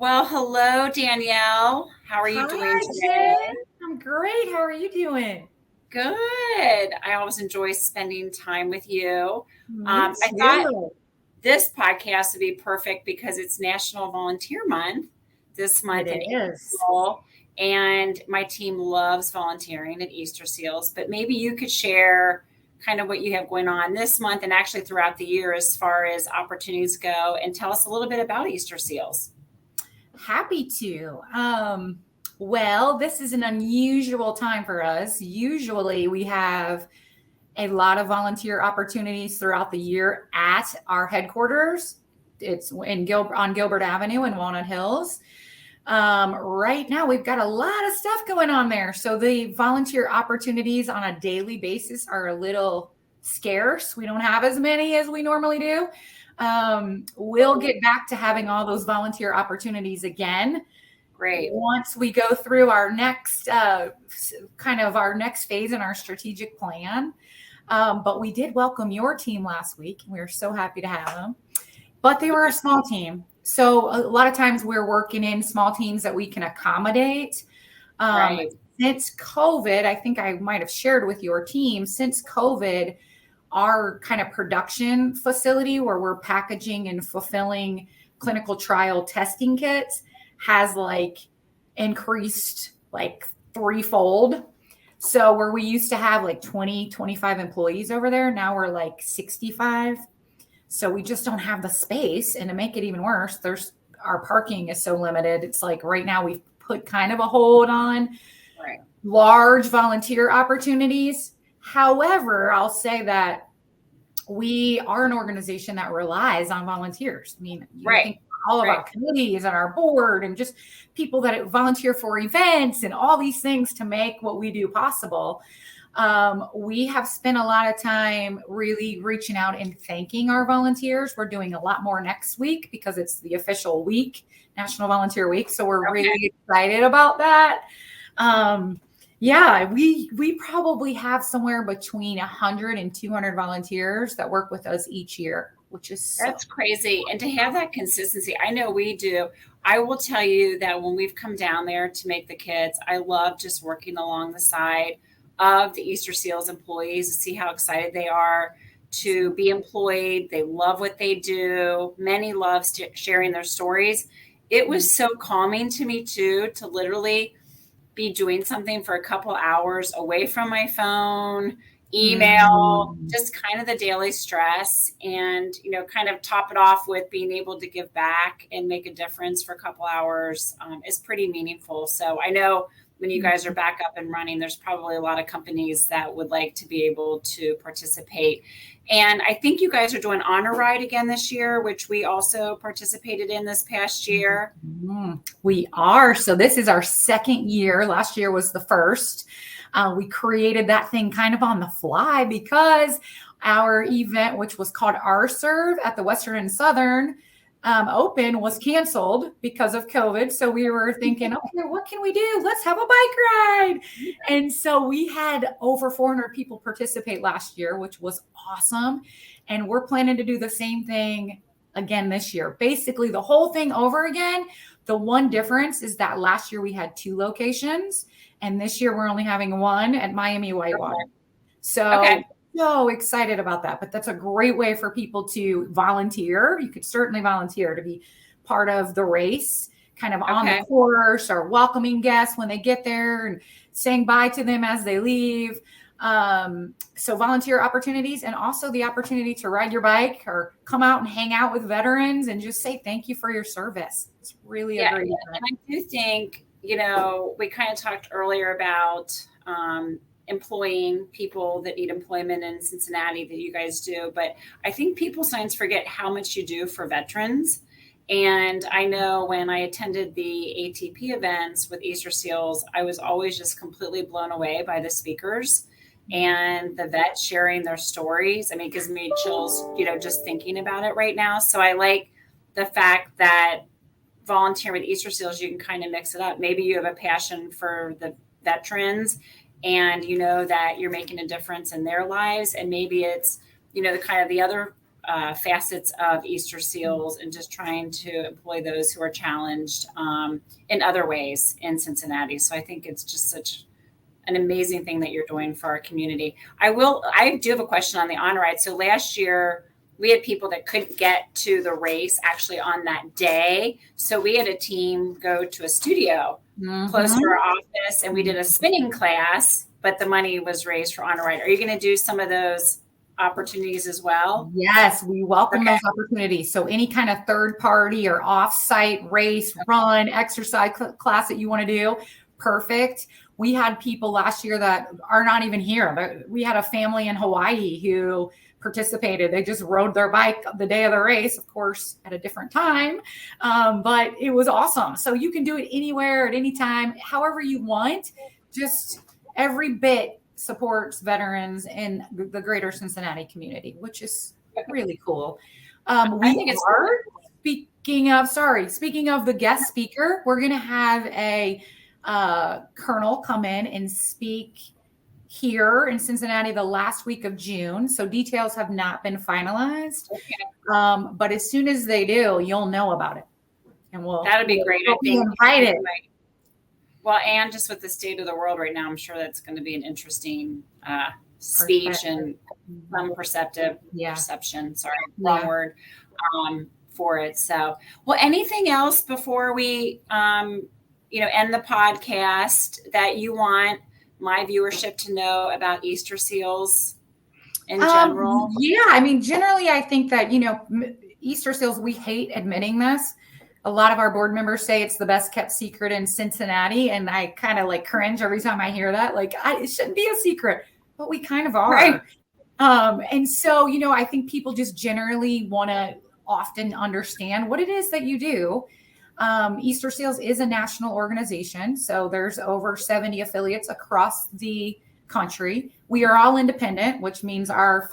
Well, hello, Danielle. How are you doing Hi, Jen. today? I'm great. How are you doing? Good. I always enjoy spending time with you. Me I thought too. this podcast would be perfect because it's National Volunteer Month this It month in is. April, and my team loves volunteering at Easterseals. But maybe you could share kind of what you have going on this month and actually throughout the year as far as opportunities go, and tell us a little bit about Easterseals. Happy to. Well, this is an unusual time for us. Usually we have a lot of volunteer opportunities throughout the year at our headquarters. It's on Gilbert Avenue in Walnut Hills. Right now, we've got a lot of stuff going on there. So the volunteer opportunities on a daily basis are a little scarce. We don't have as many as we normally do. We'll get back to having all those volunteer opportunities again Great. once we go through our next our next phase in our strategic plan. But we did welcome your team last week, and we were so happy to have them. But they were a small team. So a lot of times we're working in small teams that we can accommodate. Um, Right. since COVID, I think I might have shared with your team, since COVID, our kind of production facility where we're packaging and fulfilling clinical trial testing kits has like increased like threefold. So where we used to have like 20, 25 employees over there, now we're like 65. So we just don't have the space. And to make it even worse, there's our parking is so limited. It's like right now we've put kind of a hold on Right. large volunteer opportunities. However, I'll say that we are an organization that relies on volunteers. I mean, you Right. think all of Right. our committees and our board and just people that volunteer for events and all these things to make what we do possible. We have spent a lot of time really reaching out and thanking our volunteers. We're doing a lot more next week because it's the official week, National Volunteer Week. So we're Okay. really excited about that. Yeah, we probably have somewhere between 100 and 200 volunteers that work with us each year, which is so That's crazy. And to have that consistency, I know we do. I will tell you that when we've come down there to make the kits, I love just working along the side of the Easterseals employees to see how excited they are to be employed. They love what they do. Many love sharing their stories. It was so calming to me too to literally be doing something for a couple hours away from my phone, email, mm, just kind of the daily stress, and kind of top it off with being able to give back and make a difference for a couple hours is pretty meaningful. So I know when you guys are back up and running, there's probably a lot of companies that would like to be able to participate. And I think you guys are doing Honor Ride again this year, which we also participated in this past year. we are. So this is our second year. Last year was the first. We created that thing kind of on the fly because our event, which was called Our Serve at the Western and Southern Open, was canceled because of COVID. So we were thinking, okay, what can we do? Let's have a bike ride. And so we had over 400 people participate last year, which was awesome. And we're planning to do the same thing again this year. Basically, the whole thing over again. The one difference is that last year we had 2 locations, and this year we're only having one at Miami Whitewater. So, Okay. so excited about that. But that's a great way for people to volunteer. You could certainly volunteer to be part of the race, kind of on the Okay. course or welcoming guests when they get there and saying bye to them as they leave. So volunteer opportunities, and also the opportunity to ride your bike or come out and hang out with veterans and just say thank you for your service. It's really a Yeah, great and event. I do think, we kind of talked earlier about employing people that need employment in Cincinnati that you guys do, but I think people sometimes forget how much you do for veterans. And I know when I attended the ATP events with Easterseals, I was always just completely blown away by the speakers and the vets sharing their stories. I mean, it gives me chills, just thinking about it right now. So I like the fact that volunteer with Easterseals, you can kind of mix it up. Maybe you have a passion for the veterans and you know that you're making a difference in their lives. And maybe it's, the kind of the other facets of Easterseals and just trying to employ those who are challenged in other ways in Cincinnati. So I think it's just such an amazing thing that you're doing for our community. I do have a question on the honor ride. So last year we had people that couldn't get to the race actually on that day. So we had a team go to a studio close to our office and we did a spinning class, but the money was raised for honor ride. Are you going to do some of those opportunities as well? Yes, we welcome those opportunities. So any kind of third party or off-site race, run, exercise class that you want to do, perfect. We had people last year that are not even here. We had a family in Hawaii who participated. They just rode their bike the day of the race, of course, at a different time. But it was awesome. So you can do it anywhere at any time, however you want. Just every bit supports veterans in the greater Cincinnati community, which is really cool. Speaking of the guest speaker, we're going to have a colonel come in and speak here in Cincinnati the last week of June. So details have not been finalized. But as soon as they do, you'll know about it. And that'd be great. I think invited. Well, and just with the state of the world right now, I'm sure that's going to be an interesting speech and some perception. Sorry, wrong word for it. So, well, anything else before we, end the podcast that you want my viewership to know about Easterseals in general? Generally, I think that, Easterseals, we hate admitting this. A lot of our board members say it's the best kept secret in Cincinnati. And I kind of cringe every time I hear that. It shouldn't be a secret, but we kind of are. Right. And so, I think people just generally want to often understand what it is that you do. Easterseals is a national organization. So there's over 70 affiliates across the country. We are all independent, which means our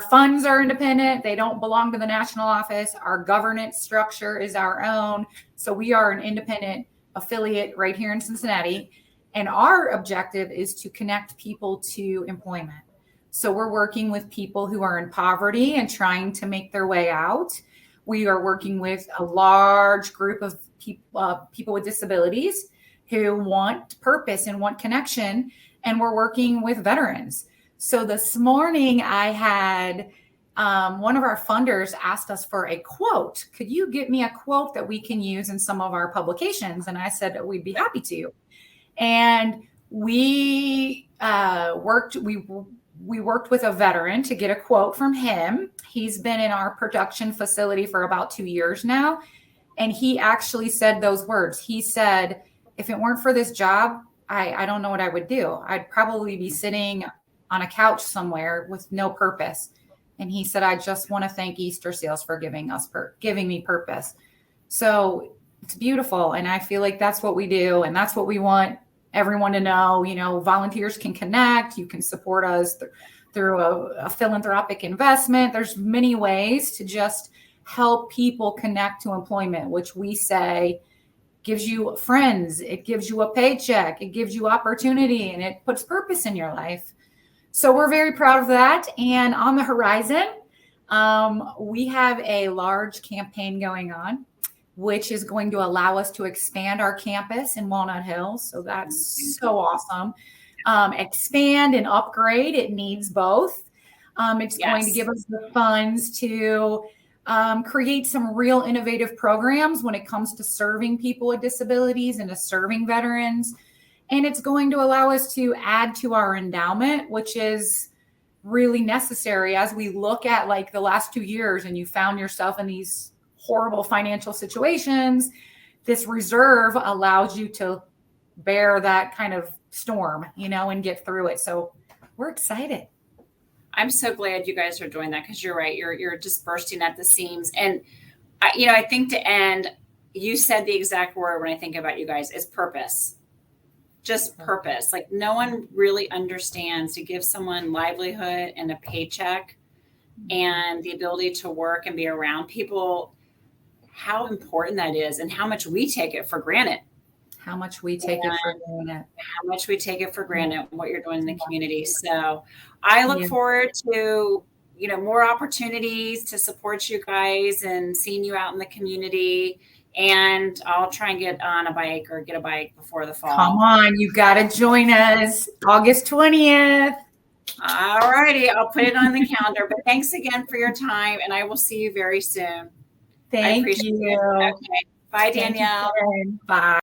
funds are independent. They don't belong to the national office. Our governance structure is our own. So we are an independent affiliate right here in Cincinnati. And our objective is to connect people to employment. So we're working with people who are in poverty and trying to make their way out. We are working with a large group of people with disabilities who want purpose and want connection. And we're working with veterans. So this morning I had one of our funders asked us for a quote. Could you get me a quote that we can use in some of our publications? And I said that we'd be happy to. And we worked with a veteran to get a quote from him. He's been in our production facility for about 2 years now. And he actually said those words. He said, if it weren't for this job, I don't know what I would do. I'd probably be sitting on a couch somewhere with no purpose. And he said, I just want to thank Easterseals for giving me purpose. So it's beautiful. And I feel like that's what we do. And that's what we want everyone to know. Volunteers can connect. You can support us through a philanthropic investment. There's many ways to just help people connect to employment, which we say gives you friends. It gives you a paycheck. It gives you opportunity, and it puts purpose in your life. So we're very proud of that. And on the horizon, we have a large campaign going on, which is going to allow us to expand our campus in Walnut Hills. So that's so awesome. Expand and upgrade. It needs both. It's going to give us the funds to create some real innovative programs when it comes to serving people with disabilities and to serving veterans. And it's going to allow us to add to our endowment, which is really necessary as we look at the last 2 years and you found yourself in these horrible financial situations. This reserve allows you to bear that kind of storm, and get through it. So we're excited. I'm so glad you guys are doing that, because you're right. You're just bursting at the seams. And, I think to end, you said the exact word when I think about you guys is purpose. Just purpose. No one really understands to give someone livelihood and a paycheck and the ability to work and be around people, how important that is and how much we take it for granted. How much we take it for granted. What you're doing in the community. So I look forward to, more opportunities to support you guys and seeing you out in the community. And I'll try and get a bike before the fall. Come on, you got to join us August 20th. All righty. I'll put it on the calendar. But thanks again for your time, and I will see you very soon. Thank you. Okay. Bye, Danielle. Bye.